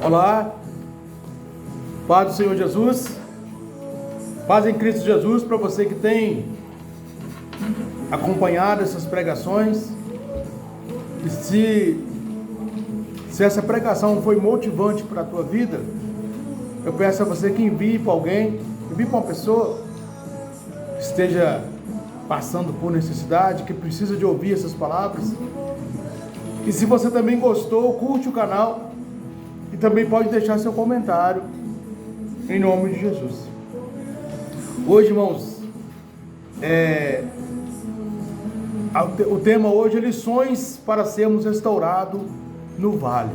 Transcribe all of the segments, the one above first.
Olá, paz do Senhor Jesus, paz em Cristo Jesus para você que tem acompanhado essas pregações. E se essa pregação foi motivante para a tua vida, eu peço a você que envie para alguém, envie para uma pessoa que esteja passando por necessidade, que precisa de ouvir essas palavras. E se você também gostou, curte o canal e também pode deixar seu comentário em nome de Jesus. Hoje, irmãos, o tema hoje é lições para sermos restaurados no vale.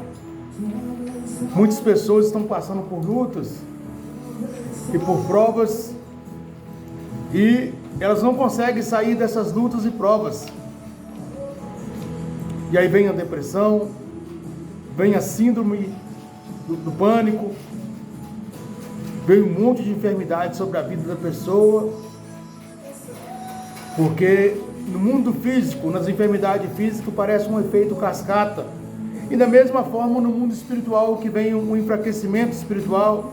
Muitas pessoas estão passando por lutas e por provas e elas não conseguem sair dessas lutas e provas. E aí vem a depressão, vem a síndrome do pânico, vem um monte de enfermidade sobre a vida da pessoa, porque no mundo físico, nas enfermidades físicas, parece um efeito cascata. E da mesma forma no mundo espiritual, que vem um enfraquecimento espiritual,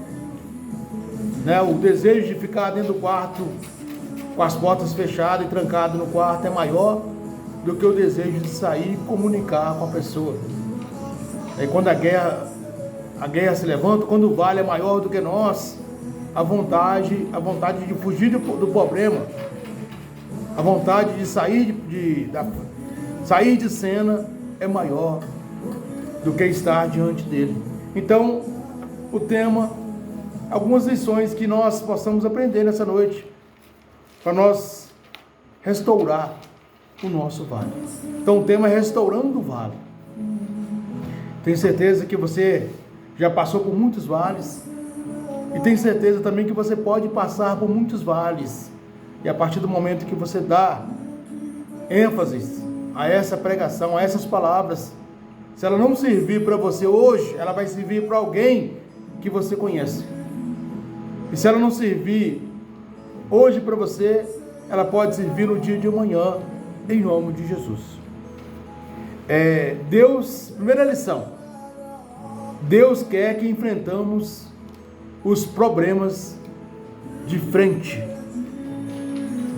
né? O desejo de ficar dentro do quarto com as portas fechadas e trancado no quarto é maior do que o desejo de sair e comunicar com a pessoa. Aí quando a guerra se levanta, quando o vale é maior do que nós, a vontade de fugir do problema, a vontade de sair de cena é maior do que estar diante dele. Então, o tema, algumas lições que nós possamos aprender nessa noite, para nós restaurar o nosso vale. Então, o tema é restaurando o vale. Tenho certeza que você já passou por muitos vales, e tenho certeza também que você pode passar por muitos vales. E a partir do momento que você dá ênfase a essa pregação, a essas palavras, se ela não servir para você hoje, ela vai servir para alguém que você conhece. E se ela não servir hoje para você, ela pode servir no dia de amanhã, em nome de Jesus. Primeira lição: Deus quer que enfrentamos os problemas de frente.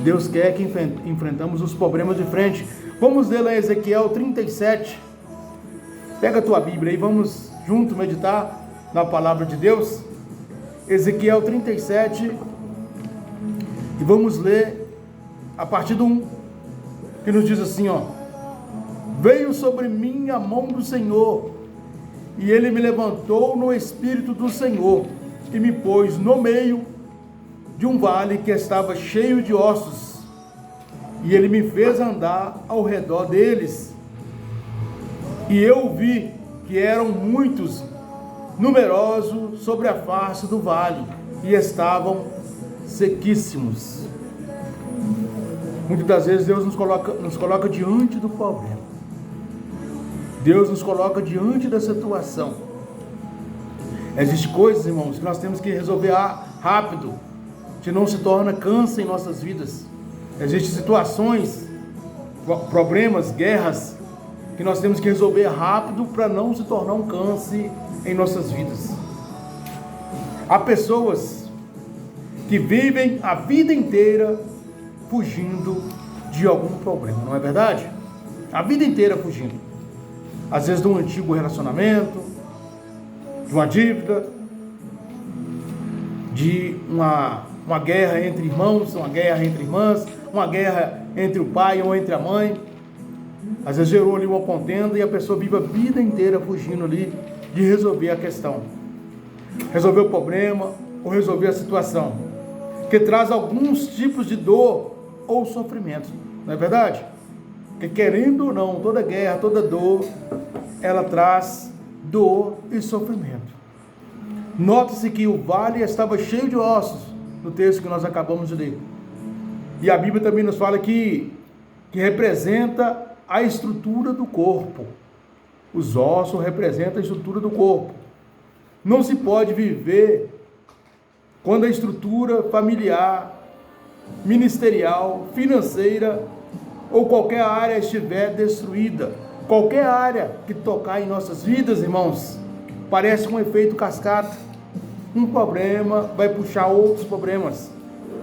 Deus quer que enfrentamos os problemas de frente. Vamos ler lá Ezequiel 37. Pega a tua Bíblia e vamos junto meditar na palavra de Deus. Ezequiel 37. E vamos ler a partir do 1, que nos diz assim, ó: Veio sobre mim a mão do Senhor, e ele me levantou no Espírito do Senhor, e me pôs no meio de um vale que estava cheio de ossos, e ele me fez andar ao redor deles, e eu vi que eram muitos, numerosos sobre a face do vale, e estavam sequíssimos. Muitas das vezes Deus nos coloca diante do problema. Deus nos coloca diante da situação. Existem coisas, irmãos, que nós temos que resolver rápido, que não se torna câncer em nossas vidas. Existem situações, problemas, guerras, que nós temos que resolver rápido para não se tornar um câncer em nossas vidas. Há pessoas que vivem a vida inteira fugindo de algum problema, não é verdade? A vida inteira fugindo. Às vezes de um antigo relacionamento, de uma dívida, de uma guerra entre irmãos, uma guerra entre irmãs, uma guerra entre o pai ou entre a mãe. Às vezes gerou ali uma contenda e a pessoa vive a vida inteira fugindo ali de resolver a questão, resolver o problema ou resolver a situação, que traz alguns tipos de dor ou sofrimento, não é verdade? Porque querendo ou não, toda guerra, toda dor, ela traz dor e sofrimento. Nota-se que o vale estava cheio de ossos, no texto que nós acabamos de ler. E a Bíblia também nos fala que representa a estrutura do corpo. Os ossos representam a estrutura do corpo. Não se pode viver quando a estrutura familiar, ministerial, financeira ou qualquer área estiver destruída. Qualquer área que tocar em nossas vidas, irmãos, parece um efeito cascata. Um problema vai puxar outros problemas.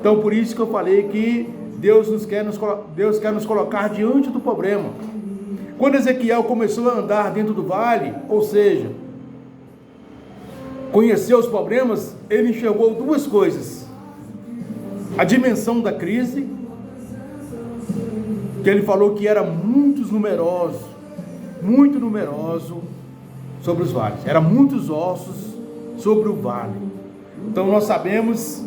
Então, por isso que eu falei que Deus quer nos colocar diante do problema. Quando Ezequiel começou a andar dentro do vale, ou seja, conheceu os problemas, ele enxergou duas coisas: a dimensão da crise, que ele falou que era muito numeroso sobre os vales, era muitos ossos sobre o vale. Então nós sabemos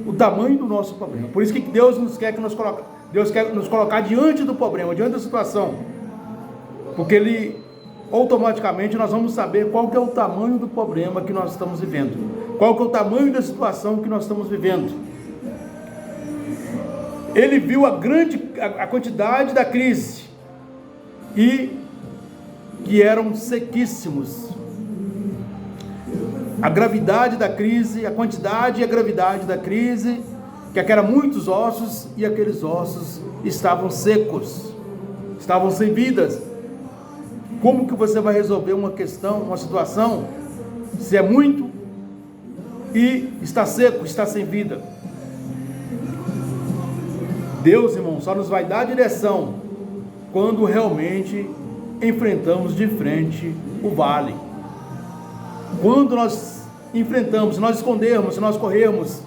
o tamanho do nosso problema. Por isso que Deus quer nos colocar diante do problema, diante da situação, porque automaticamente nós vamos saber qual que é o tamanho do problema que nós estamos vivendo, qual que é o tamanho da situação que nós estamos vivendo. Ele viu a quantidade da crise e que eram sequíssimos. A gravidade da crise, a quantidade e a gravidade da crise, que eram muitos ossos, e aqueles ossos estavam secos, estavam sem vidas. Como que você vai resolver uma questão, uma situação, se é muito e está seco, está sem vida? Deus, irmão, só nos vai dar direção quando realmente enfrentamos de frente o vale. Quando nós enfrentamos, se nós escondermos, se nós corrermos,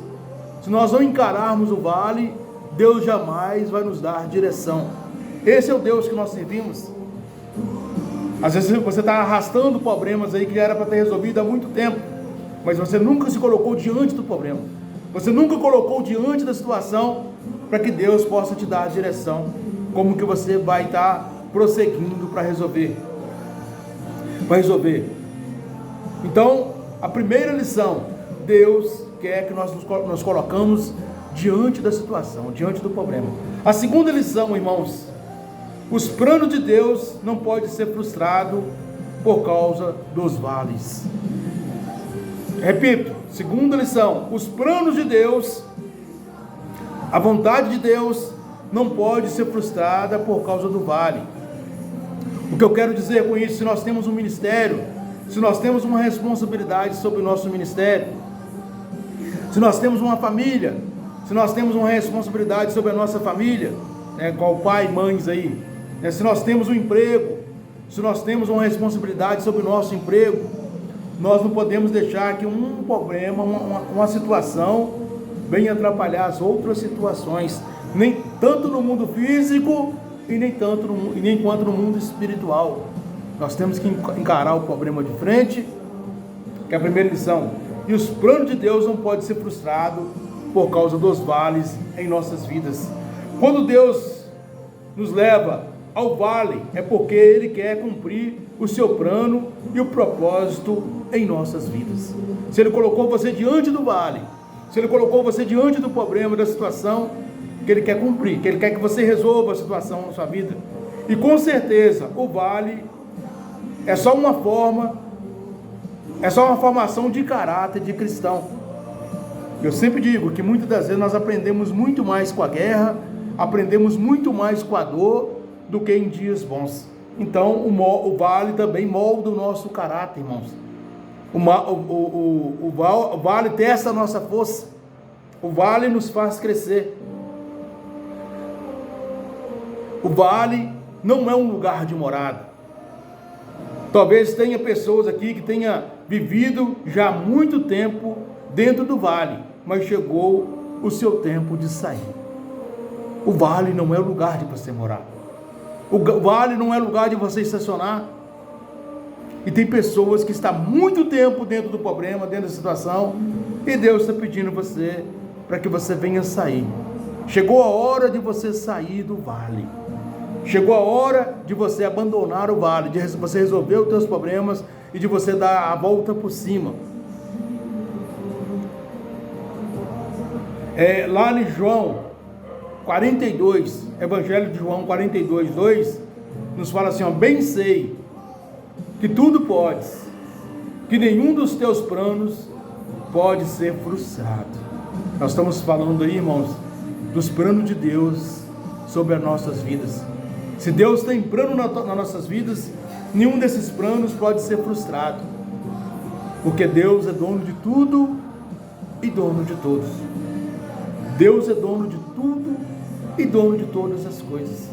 se nós não encararmos o vale, Deus jamais vai nos dar direção. Esse é o Deus que nós servimos. Às vezes você está arrastando problemas aí que já era para ter resolvido há muito tempo, mas você nunca se colocou diante do problema. Você nunca colocou diante da situação para que Deus possa te dar a direção, como que você vai estar prosseguindo para resolver. Então, a primeira lição: Deus quer que nós nos colocamos diante da situação, diante do problema. A segunda lição, irmãos: os planos de Deus não podem ser frustrados por causa dos vales. Repito, segunda lição: os planos de Deus, a vontade de Deus não pode ser frustrada por causa do vale. O que eu quero dizer com isso? Se nós temos um ministério, se nós temos uma responsabilidade sobre o nosso ministério, se nós temos uma família, se nós temos uma responsabilidade sobre a nossa família, qual pai e mães aí, se nós temos um emprego, se nós temos uma responsabilidade sobre o nosso emprego, nós não podemos deixar que um problema, uma situação venha atrapalhar as outras situações, nem tanto no mundo físico e nem quanto no mundo espiritual. Nós temos que encarar o problema de frente, que é a primeira lição. E os planos de Deus não podem ser frustrados por causa dos vales em nossas vidas. Quando Deus nos leva ao vale, é porque Ele quer cumprir o seu plano e o propósito em nossas vidas. Se Ele colocou você diante do vale, se Ele colocou você diante do problema, da situação, que Ele quer cumprir, que Ele quer que você resolva a situação na sua vida. E com certeza, o vale é só uma formação de caráter de cristão. Eu sempre digo que muitas das vezes nós aprendemos muito mais com a guerra, aprendemos muito mais com a dor do que em dias bons. Então o vale também molda o nosso caráter, irmãos. O vale testa a nossa força, o vale nos faz crescer. O vale não é um lugar de morada. Talvez tenha pessoas aqui que tenha vivido já há muito tempo dentro do vale, mas chegou o seu tempo de sair. O vale não é o lugar de você morar. O vale não é lugar de você estacionar. E tem pessoas que estão muito tempo dentro do problema, dentro da situação, e Deus está pedindo você para que você venha sair. Chegou a hora de você sair do vale. Chegou a hora de você abandonar o vale, de você resolver os seus problemas e de você dar a volta por cima. Lá em João 42, Evangelho de João 42, 2, nos fala assim: bem sei que tudo podes, que nenhum dos teus planos pode ser frustrado. Nós estamos falando aí, irmãos, dos planos de Deus sobre as nossas vidas. Se Deus tem plano nas nossas vidas, nenhum desses planos pode ser frustrado. Porque Deus é dono de tudo e dono de todos. Deus é dono de tudo e dono de todas as coisas.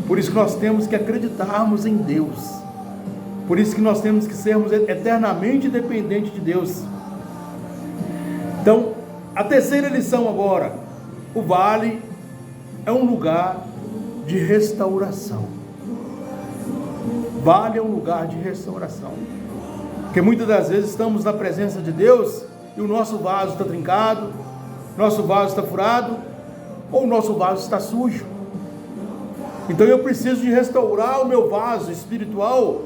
Por isso que nós temos que acreditarmos em Deus. Por isso que nós temos que sermos eternamente dependentes de Deus. Então, a terceira lição agora: o vale é um lugar de restauração. Vale é um lugar de restauração. Porque muitas das vezes estamos na presença de Deus e o nosso vaso está trincado, nosso vaso está furado, ou o nosso vaso está sujo. Então eu preciso de restaurar o meu vaso espiritual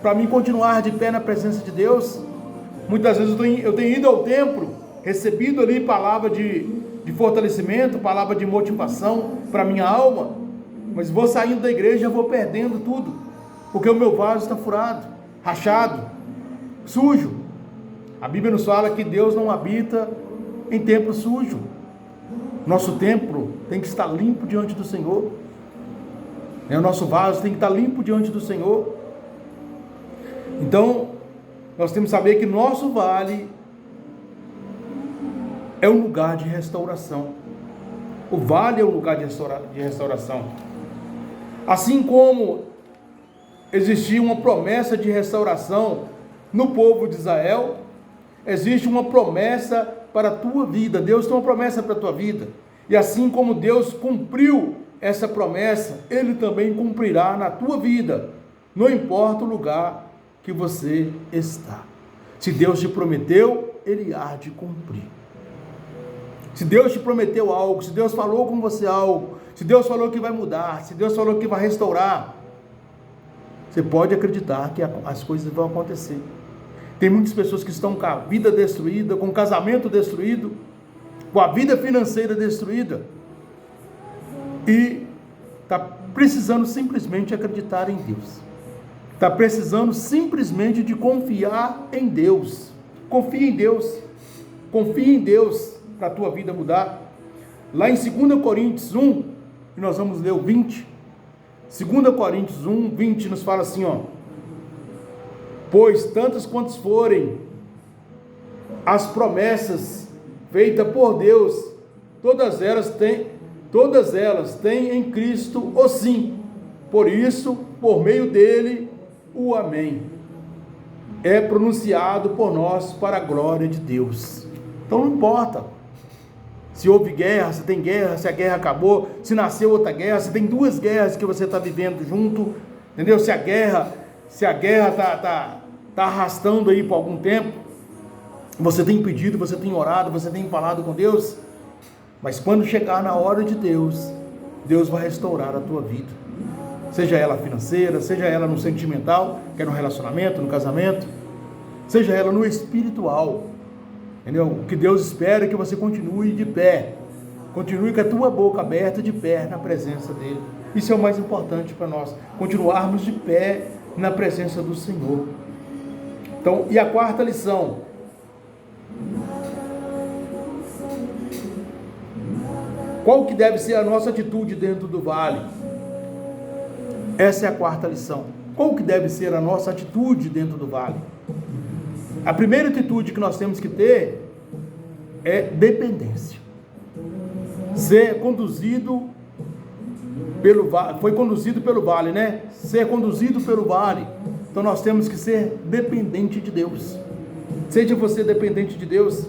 para mim continuar de pé na presença de Deus. Muitas vezes eu tenho ido ao templo, recebido ali palavra de fortalecimento, palavra de motivação para minha alma, mas vou saindo da igreja e vou perdendo tudo, porque o meu vaso está furado, rachado, sujo. A Bíblia nos fala que Deus não habita em templo sujo. Nosso templo tem que estar limpo diante do Senhor. O nosso vaso tem que estar limpo diante do Senhor. Então, nós temos que saber que nosso vale é um lugar de restauração. O vale é um lugar de restauração. Assim como existia uma promessa de restauração no povo de Israel, existe uma promessa para a tua vida. Deus tem uma promessa para a tua vida. E assim como Deus cumpriu essa promessa, Ele também cumprirá na tua vida. Não importa o lugar que você está. Se Deus te prometeu, Ele há de cumprir. Se Deus te prometeu algo, se Deus falou com você algo, se Deus falou que vai mudar, se Deus falou que vai restaurar, você pode acreditar que as coisas vão acontecer. Tem muitas pessoas que estão com a vida destruída, com o casamento destruído, com a vida financeira destruída, e está precisando simplesmente acreditar em Deus. Está precisando simplesmente de confiar em Deus. Confia em Deus. Confia em Deus para a tua vida mudar. Lá em 2 Coríntios 1, e nós vamos ler o 20. 2 Coríntios 1, 20 nos fala assim, ó: pois tantas quantas forem as promessas feitas por Deus, todas elas têm em Cristo o sim. Por isso, por meio dele, o amém é pronunciado por nós para a glória de Deus. Então não importa se houve guerra, se tem guerra, se a guerra acabou, se nasceu outra guerra, se tem duas guerras que você está vivendo junto, entendeu? Se a guerra está arrastando aí por algum tempo, você tem pedido, você tem orado, você tem falado com Deus, mas quando chegar na hora de Deus, Deus vai restaurar a tua vida, seja ela financeira, seja ela no sentimental, que é no relacionamento, no casamento, seja ela no espiritual, entendeu? O que Deus espera é que você continue de pé, continue com a tua boca aberta de pé na presença dele. Isso é o mais importante para nós, continuarmos de pé na presença do Senhor. Então, e a quarta lição: qual que deve ser a nossa atitude dentro do vale? Essa é a quarta lição. Qual que deve ser a nossa atitude dentro do vale? A primeira atitude que nós temos que ter é dependência. Ser conduzido pelo vale, foi conduzido pelo vale, né? Ser conduzido pelo vale. Então nós temos que ser dependente de Deus. Seja você dependente de Deus.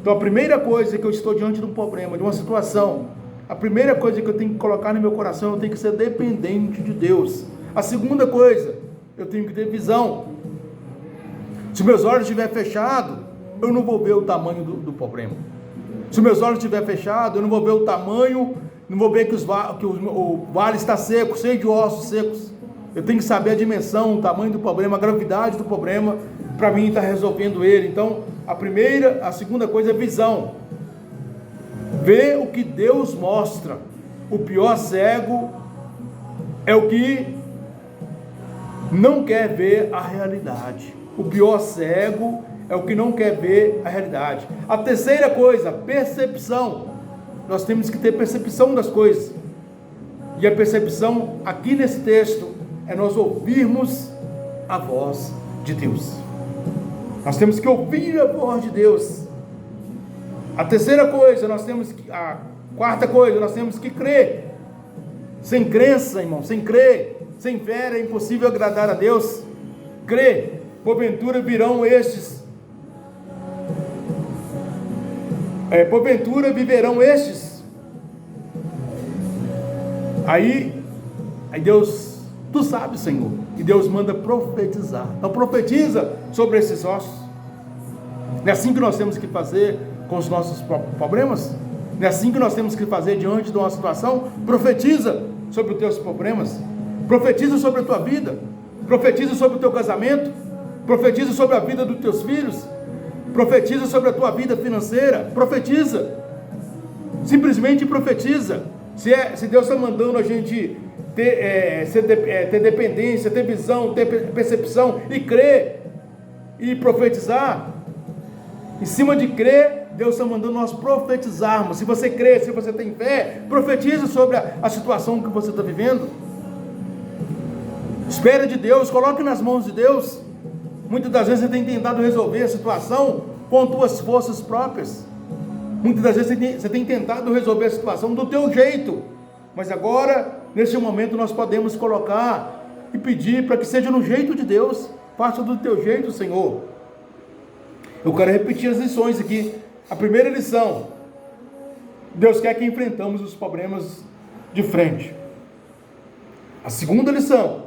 Então a primeira coisa que eu estou diante de um problema, de uma situação, a primeira coisa que eu tenho que colocar no meu coração, eu tenho que ser dependente de Deus. A segunda coisa, eu tenho que ter visão. Se meus olhos estiverem fechados, eu não vou ver o tamanho do problema. Se meus olhos estiverem fechados, eu não vou ver o tamanho, não vou ver que o vale está seco, cheio de ossos secos. Eu tenho que saber a dimensão, o tamanho do problema, a gravidade do problema, para mim estar resolvendo ele. Então, a segunda coisa é visão. Ver o que Deus mostra. O pior cego é o que não quer ver a realidade. O pior cego é o que não quer ver a realidade. A terceira coisa, percepção. Nós temos que ter percepção das coisas. E a percepção aqui nesse texto é nós ouvirmos a voz de Deus. Nós temos que ouvir a voz de Deus. A terceira coisa, a quarta coisa, nós temos que crer. Sem crença, irmão, sem crer, sem fé é impossível agradar a Deus. Crê, porventura viverão estes. Aí Deus, tu sabes, Senhor, e Deus manda profetizar. Então profetiza sobre esses ossos. Não é assim que nós temos que fazer com os nossos problemas? Não é assim que nós temos que fazer diante de uma situação? Profetiza sobre os teus problemas. Profetiza sobre a tua vida. Profetiza sobre o teu casamento. Profetiza sobre a vida dos teus filhos. Profetiza sobre a tua vida financeira. Profetiza. Simplesmente profetiza. Se Deus está mandando a gente ter dependência, ter visão, ter percepção e crer e profetizar, em cima de crer, Deus está mandando nós profetizarmos. Se você crê, se você tem fé, profetize sobre a situação que você está vivendo. Espere de Deus, coloque nas mãos de Deus. Muitas das vezes você tem tentado resolver a situação com as tuas forças próprias. Muitas das vezes você tem tentado resolver a situação do teu jeito. Mas agora, nesse momento, nós podemos colocar e pedir para que seja no jeito de Deus. Faça do teu jeito, Senhor. Eu quero repetir as lições aqui. A primeira lição: Deus quer que enfrentamos os problemas de frente. A segunda lição: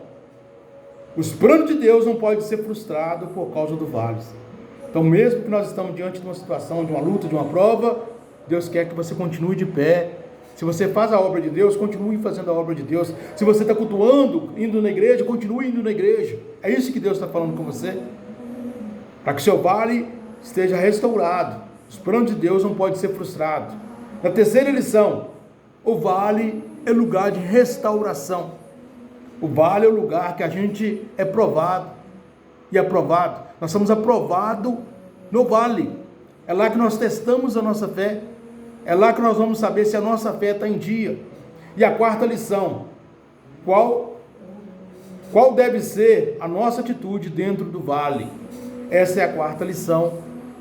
os planos de Deus não podem ser frustrados por causa do vale. Então, mesmo que nós estamos diante de uma situação, de uma luta, de uma prova, Deus quer que você continue de pé. Se você faz a obra de Deus, continue fazendo a obra de Deus. Se você está cultuando, indo na igreja, continue indo na igreja. É isso que Deus está falando com você. Para que o seu vale esteja restaurado. Os planos de Deus não podem ser frustrados. Na terceira lição: o vale é lugar de restauração. O vale é o lugar que a gente é provado e aprovado. Nós somos aprovados no vale. É lá que nós testamos a nossa fé. É lá que nós vamos saber se a nossa fé está em dia. E a quarta lição: qual deve ser a nossa atitude dentro do vale? Essa é a quarta lição,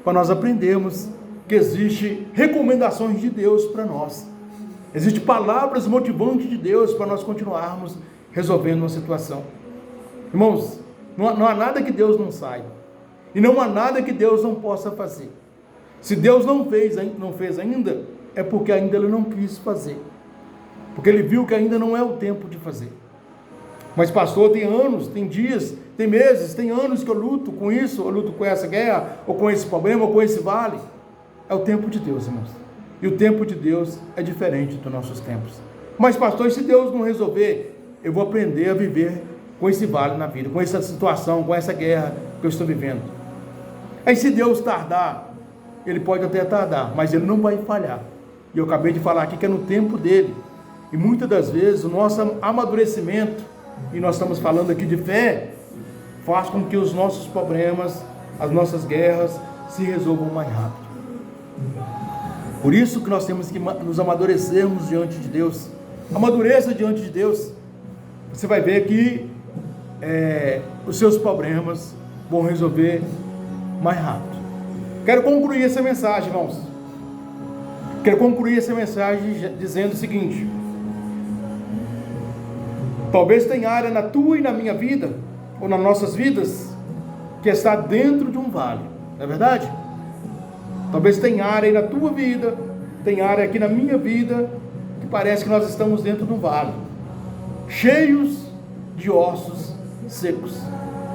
para nós aprendermos que existe recomendações de Deus para nós. Existem palavras motivantes de Deus para nós continuarmos resolvendo uma situação. Irmãos, não há nada que Deus não saiba. E não há nada que Deus não possa fazer. Se Deus não fez ainda, é porque ainda Ele não quis fazer. Porque Ele viu que ainda não é o tempo de fazer. Mas pastor, tem anos, tem dias, tem meses, tem anos que eu luto com isso, eu luto com essa guerra, ou com esse problema, ou com esse vale. É o tempo de Deus, irmãos. E o tempo de Deus é diferente dos nossos tempos. Mas pastor, se Deus não resolver, eu vou aprender a viver com esse vale na vida, com essa situação, com essa guerra que eu estou vivendo. Aí se Deus tardar, Ele pode até tardar, mas Ele não vai falhar. E eu acabei de falar aqui que é no tempo dEle. E muitas das vezes o nosso amadurecimento, e nós estamos falando aqui de fé, faz com que os nossos problemas, as nossas guerras se resolvam mais rápido. Por isso que nós temos que nos amadurecermos diante de Deus. Amadureça diante de Deus. Você vai ver que os seus problemas vão resolver mais rápido. Quero concluir essa mensagem, irmãos. Quero concluir essa mensagem dizendo o seguinte: talvez tenha área na tua e na minha vida, ou nas nossas vidas, que está dentro de um vale, não é verdade? Talvez tenha área aí na tua vida, tem área aqui na minha vida, que parece que nós estamos dentro de um vale, cheios de ossos secos,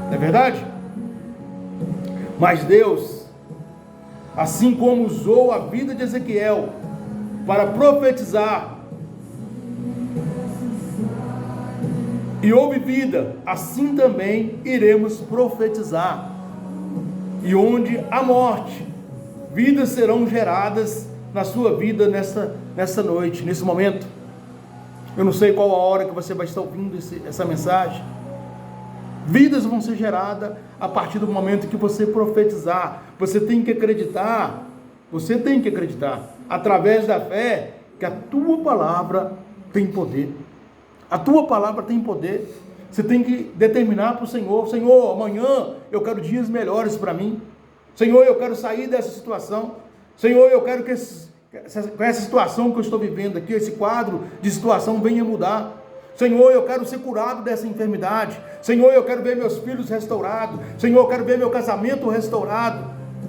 não é verdade? Mas Deus, assim como usou a vida de Ezequiel para profetizar, e houve vida, assim também iremos profetizar. E onde há morte, vidas serão geradas na sua vida nessa noite, nesse momento. Eu não sei qual a hora que você vai estar ouvindo essa mensagem. Vidas vão ser geradas a partir do momento que você profetizar. Você tem que acreditar, através da fé, que a tua palavra tem poder. A tua palavra tem poder. Você tem que determinar para o Senhor: Senhor, amanhã eu quero dias melhores para mim. Senhor, eu quero sair dessa situação. Senhor, eu quero que essa situação que eu estou vivendo aqui, esse quadro de situação venha mudar. Senhor, eu quero ser curado dessa enfermidade. Senhor, eu quero ver meus filhos restaurados. Senhor, eu quero ver meu casamento restaurado.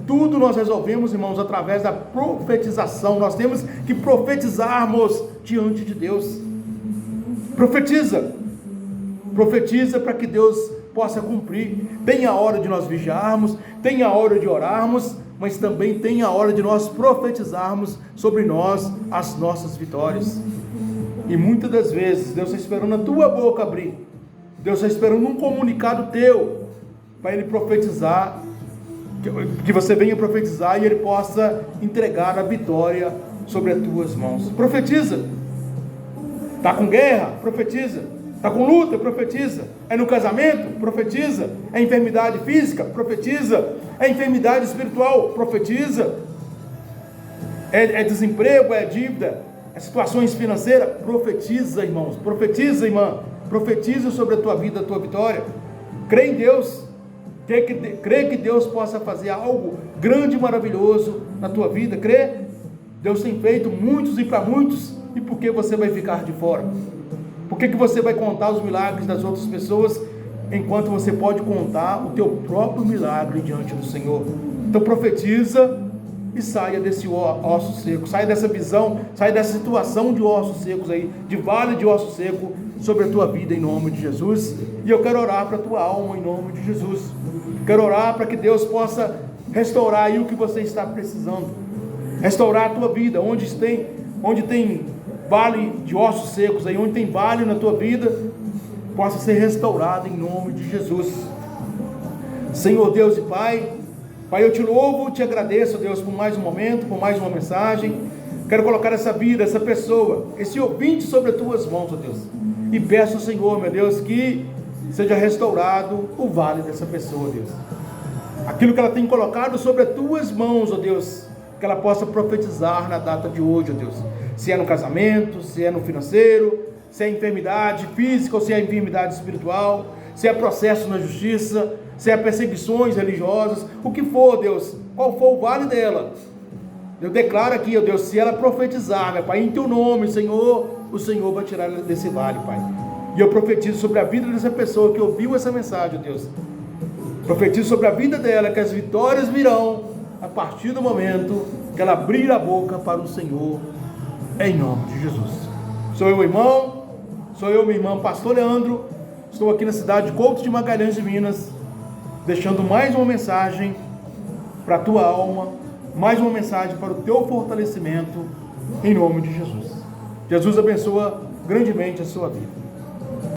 Tudo nós resolvemos, irmãos, através da profetização. Nós temos que profetizarmos diante de Deus. Profetiza. Profetiza para que Deus possa cumprir. Tem a hora de nós vigiarmos, tem a hora de orarmos, mas também tem a hora de nós profetizarmos sobre nós as nossas vitórias. E muitas das vezes Deus está esperando a tua boca abrir. Deus está esperando um comunicado teu para Ele profetizar, que você venha profetizar e Ele possa entregar a vitória sobre as tuas mãos. Profetiza. Está com guerra? Profetiza. Está com luta? Profetiza. É no casamento? Profetiza. É enfermidade física? Profetiza. É enfermidade espiritual? Profetiza. É desemprego? É dívida? É situações financeiras? Profetiza, irmãos. Profetiza, irmã. Profetiza sobre a tua vida, a tua vitória. Crê em Deus. Crê que Deus possa fazer algo grande e maravilhoso na tua vida. Crê. Deus tem feito muitos e para muitos. E por que você vai ficar de fora? Por que você vai contar os milagres das outras pessoas, enquanto você pode contar o teu próprio milagre diante do Senhor? Então profetiza e saia desse osso seco, saia dessa visão, saia dessa situação de ossos secos aí, de vale de osso seco sobre a tua vida em nome de Jesus. E eu quero orar para a tua alma em nome de Jesus. Quero orar para que Deus possa restaurar aí o que você está precisando, restaurar a tua vida, onde tem vale de ossos secos aí, onde tem vale na tua vida, possa ser restaurado em nome de Jesus. Senhor Deus e Pai, eu te louvo, te agradeço, Deus, por mais um momento, por mais uma mensagem. Quero colocar essa vida, essa pessoa, esse ouvinte sobre as tuas mãos, ó Deus, e peço, Senhor, meu Deus, que seja restaurado o vale dessa pessoa, Deus. Aquilo que ela tem colocado sobre as tuas mãos, ó Deus, que ela possa profetizar na data de hoje, ó Deus. Se é no casamento, se é no financeiro, se é enfermidade física ou se é enfermidade espiritual, se é processo na justiça, se é perseguições religiosas, o que for, Deus, qual for o vale dela, eu declaro aqui, ó Deus, se ela profetizar, meu Pai, em teu nome, Senhor, o Senhor vai tirar ela desse vale, Pai. E eu profetizo sobre a vida dessa pessoa que ouviu essa mensagem, ó Deus. Profetizo sobre a vida dela que as vitórias virão a partir do momento que ela abrir a boca para o Senhor, em nome de Jesus. Sou eu, irmão, sou eu, minha irmã, pastor Leandro, estou aqui na cidade de Couto de Magalhães de Minas, deixando mais uma mensagem para a tua alma, mais uma mensagem para o teu fortalecimento, em nome de Jesus. Jesus abençoa grandemente a sua vida.